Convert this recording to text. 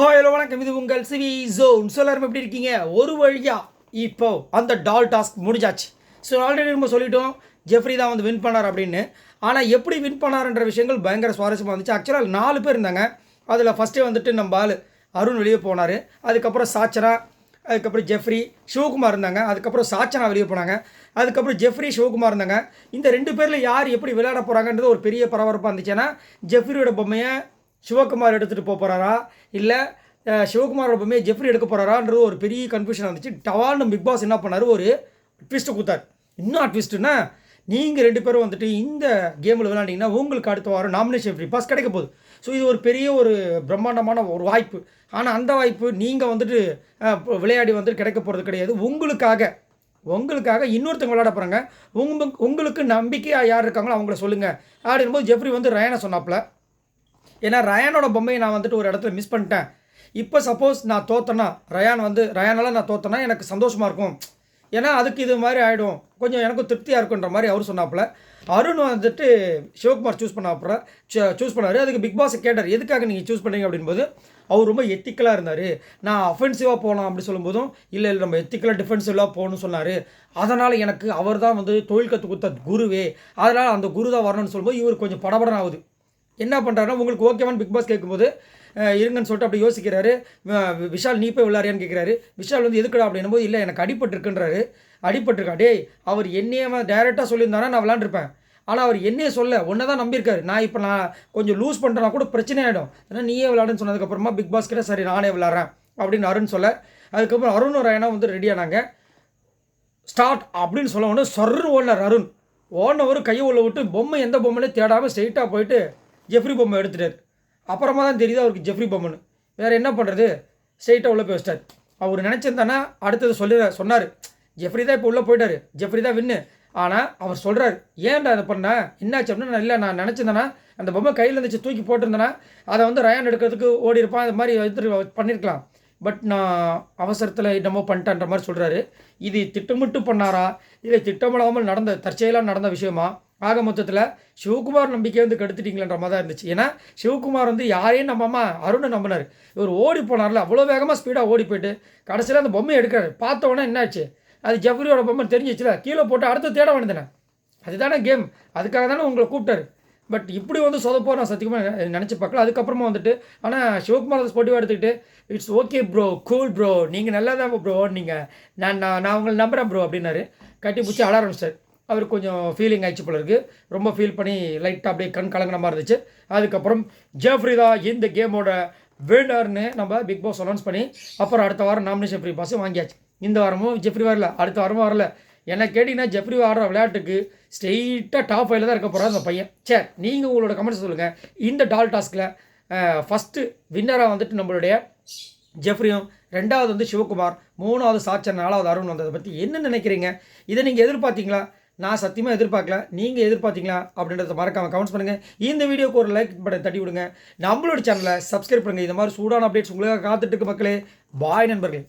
Hi hello வணக்கம், இது உங்கள் சிவி ஜோன். எல்லாரும் எப்படி இருக்கீங்க? ஒரு வழியாக இப்போ அந்த டால் டாஸ்க் முடிஞ்சாச்சு. ஸோ ஆல்ரெடி நம்ம சொல்லிட்டோம் ஜெஃப்ரி தான் வந்து வின் பண்ணார் அப்படின்னு. ஆனால் எப்படி வின் பண்ணார்ன்ற விஷயங்கள் பயங்கர சுவாரஸ்யமாக இருந்துச்சு. ஆக்சுவலாக 4 பேர் இருந்தாங்க. அதில் ஃபஸ்ட்டே வந்துட்டு நம்ம ஆள் அருண் வெளியே போனார். அதுக்கப்புறம் சாச்சனா, அதுக்கப்புறம் ஜெஃப்ரி, சிவகுமார் இருந்தாங்க. அதுக்கப்புறம் சாச்சனா வெளியே போனாங்க. அதுக்கப்புறம் ஜெஃப்ரி, சிவகுமார் இருந்தாங்க. இந்த 2 பேரில் யார் எப்படி விளையாட போகிறாங்கன்றது ஒரு பெரிய பரபரப்பாக இருந்துச்சு. ஏன்னா ஜெஃப்ரியோட பொம்மையை சிவகுமார் எடுத்துகிட்டு போகிறாரா, இல்லை சிவகுமாரோட பொம்மையை ஜெஃப்ரி எடுக்க போகிறாரான்றது ஒரு பெரிய கன்ஃபியூஷன் வந்துச்சு. டவால்னு பிக் பாஸ் என்ன பண்ணார், ஒரு ட்விஸ்ட்டு கொடுத்தார். இன்னும் ட்விஸ்ட்டுன்னா, நீங்கள் 2 பேரும் வந்துட்டு இந்த கேமில் விளையாண்டிங்கன்னா உங்களுக்கு அடுத்த வாரம் நாமினேஷன் ஃப்ரீ பாஸ் கிடைக்க போகுது. ஸோ இது ஒரு பெரிய ஒரு பிரம்மாண்டமான ஒரு வாய்ப்பு. ஆனால் அந்த வாய்ப்பு நீங்கள் வந்துட்டு விளையாடி வந்துட்டு கிடைக்க போகிறது கிடையாது. உங்களுக்காக இன்னொருத்தவங்க விளையாட போகிறாங்க. உங்களுக்கு நம்பிக்கையாக யார் இருக்காங்களோ அவங்கள சொல்லுங்கள் அப்படின்போது ஜெஃப்ரி வந்து ரயானை சொன்னாப்புல. ஏன்னா ரயானோட பொம்மையை நான் வந்துட்டு ஒரு இடத்துல மிஸ் பண்ணிட்டேன். இப்போ சப்போஸ் நான் தோத்தேன்னா, ரயானால் நான் தோத்தேன்னா எனக்கு சந்தோஷமாக இருக்கும். ஏன்னா அதுக்கு இது மாதிரி ஆகிடும், கொஞ்சம் எனக்கும் திருப்தியாக இருக்குன்ற மாதிரி அவர் சொன்னாப்புல. அருண் வந்துட்டு சிவகுமார் சூஸ் பண்ணார். அதுக்கு பிக் பாஸ் கேட்டார், எதுக்காக நீங்கள் சூஸ் பண்ணுறீங்க அப்படின்போது அவர் ரொம்ப எத்திக்கலாக இருந்தார். நான் அஃபென்சிவாக போகலாம் அப்படி சொல்லும்போதும் இல்லை நம்ம எத்திக்கலாக டிஃபென்சிவாக போகணும்னு சொன்னார். அதனால் எனக்கு அவர் தான் வந்து தொழில் கற்றுக் கொடுத்த குருவே, அதனால் அந்த குரு தான் வரணும்னு சொல்லும்போது இவர் கொஞ்சம் படபடன் ஆகுது. என்ன பண்ணுறாருன்னா, உங்களுக்கு ஓகேவான்னு பிக் பாஸ் கேட்கும்போது இருங்கன்னு சொல்லிட்டு அப்படி யோசிக்கிறாரு. விஷால் நீ போய் விளையாடியான்னு கேட்குறாரு. விஷால் வந்து எதுக்குடா அப்படின்னும் போது இல்லை எனக்கு அடிபட்டுருக்குன்றாரு. அடிபட்டுருக்கா டேய், அவர் என்னையே டைரெக்டாக சொல்லியிருந்தானா நான் விளாண்டுருப்பேன். ஆனால் அவர் என்னையே ஒன்றை தான் நம்பியிருக்காரு. நான் கொஞ்சம் லூஸ் பண்ணுறேன்னா கூட பிரச்சனை ஆகிடும். ஏன்னா நீயே விளாடுன்னு சொன்னதுக்கப்புறமா பிக் பாஸ் கிட்ட சரி நானே விளாட்றேன் அப்படின்னு அருண் சொல்ல. அதுக்கப்புறம் அருண் ரயானா வந்து ரெடியானாங்க. ஸ்டார்ட் அப்படின்னு சொல்ல உடனே சொர்ன்னு ஓடினார் அருண். ஓடினவர் கையை உள்ள விட்டு பொம்மை எந்த பொம்மையிலே தேடாமல் ஸ்ட்ரெயிட்டாக போயிட்டு ஜெஃப்ரி பொம்மை எடுத்துட்டார். அப்புறமா தான் தெரியுது அவருக்கு ஜெஃப்ரி பொம்மைன்னு. வேறு என்ன பண்ணுறது, ஸ்ட்ரெயிட்டாக உள்ளே போய் வச்சிட்டார். அவர் நினச்சிருந்தானா அடுத்தது சொன்னார். ஜெஃப்ரி தான் இப்போ உள்ளே போயிட்டார், ஜெஃப்ரி தான் வின்னு. ஆனால் அவர் சொல்கிறார், ஏன்டா அதை பண்ண என்னாச்சு அப்படின்னா, இல்லை நான் நினச்சிருந்தேன்னா அந்த பொம்மை கையில் இருந்துச்சு தூக்கி போட்டிருந்தேன்னா அதை வந்து ரயான் எடுக்கிறதுக்கு ஓடி இருப்பான், அது மாதிரி எடுத்துட்டு பண்ணியிருக்கலாம். பட் நான் அவசரத்தில் என்னமோ பண்ணிட்டேன்ற மாதிரி சொல்கிறாரு. இது திட்டமிட்டு பண்ணாரா இல்லை திட்டமிடாமல் தற்செயலாக நடந்த விஷயமா? ஆக மொத்தத்தில் சிவகுமார் நம்பிக்கை வந்து கெடுத்துட்டீங்களன்ற மாதிரி தான் இருந்துச்சு. ஏன்னா சிவகுமார் வந்து யாரையும் நம்பாம அருணை நம்பினார். இவர் ஓடி போனார்ல, அவ்வளோ வேகமாக ஸ்பீடாக ஓடி போயிட்டு கடைசியில் அந்த பொம்மையை எடுக்கிறார். பார்த்தோன்னே என்னாச்சு, அது ஜெஃப்ரியோட பொம்மை தெரிஞ்சிச்சுல, கீழே போட்டு அடுத்து தேட வேண்டியதானே. அதுதானே கேம், அதுக்காக தானே உங்களை கூப்பிட்டாரு. பட் இப்படி வந்து சொதப்போ நான் சத்தியமாக நினச்சி பார்க்கல. அதுக்கப்புறமா வந்துட்டு ஆனால் சிவகுமார் அதை ஸ்போர்ட்டிவாக எடுத்துக்கிட்டு it's okay bro, cool bro, நீங்கள் நல்லா தான் ப்ரோ, நீங்கள் நான் உங்களை நம்புகிறேன் ப்ரோ அப்படின்னாரு. கட்டி பிடிச்சி அழ ஆரம்பிச்சார். அவருக்கு கொஞ்சம் ஃபீலிங் ஆயிடுச்சு போல இருக்குது. ரொம்ப ஃபீல் பண்ணி லைட்டாக அப்படியே கலங்கின மாதிரி இருந்துச்சு. அதுக்கப்புறம் ஜெஃப்ரி தான் இந்த கேமோட வின்னர்னு நம்ம பிக் பாஸ் அனௌன்ஸ் பண்ணி அப்புறம் அடுத்த வாரம் நாமினேஷன் ஃப்ரீ பாஸ் வாங்கியாச்சு. இந்த வாரமும் ஜெஃப்ரி வரல, அடுத்த வாரமும் வரல. என்ன கேட்டிங்கன்னா ஜெஃப்ரி ஆடுற விளையாட்டுக்கு ஸ்ட்ரெயிட்டாக டாப் 5ல் தான் இருக்க போகிறார் அந்த பையன். சரி, நீங்கள் உங்களோட கமெண்ட்ஸ் சொல்லுங்கள். இந்த டால் டாஸ்கில் ஃபஸ்ட்டு வின்னராக வந்துட்டு நம்மளுடைய ஜெஃப்ரியும், 2வது வந்து சிவகுமார், 3வது சாச்சன், 4வது அருண் வந்ததை பற்றி என்ன நினைக்கிறீங்க? இதை நீங்கள் எதிர்பார்த்தீங்களா? நான் சத்தியமாக எதிர்பார்க்கல. நீங்கள் எதிர்பார்த்தீங்களா அப்படின்றத மறக்காமல் கமெண்ட்ஸ் பண்ணுங்கள். இந்த வீடியோக்கு ஒரு லைக் பட்டன் தட்டி விடுங்க. நம்மளோட சேனலை சப்ஸ்கிரைப் பண்ணுங்கள். இந்த மாதிரி சூடான அப்டேட்ஸ் உங்களுக்காக காத்துட்டு இருக்கு மக்களே. பாய் நண்பர்களே.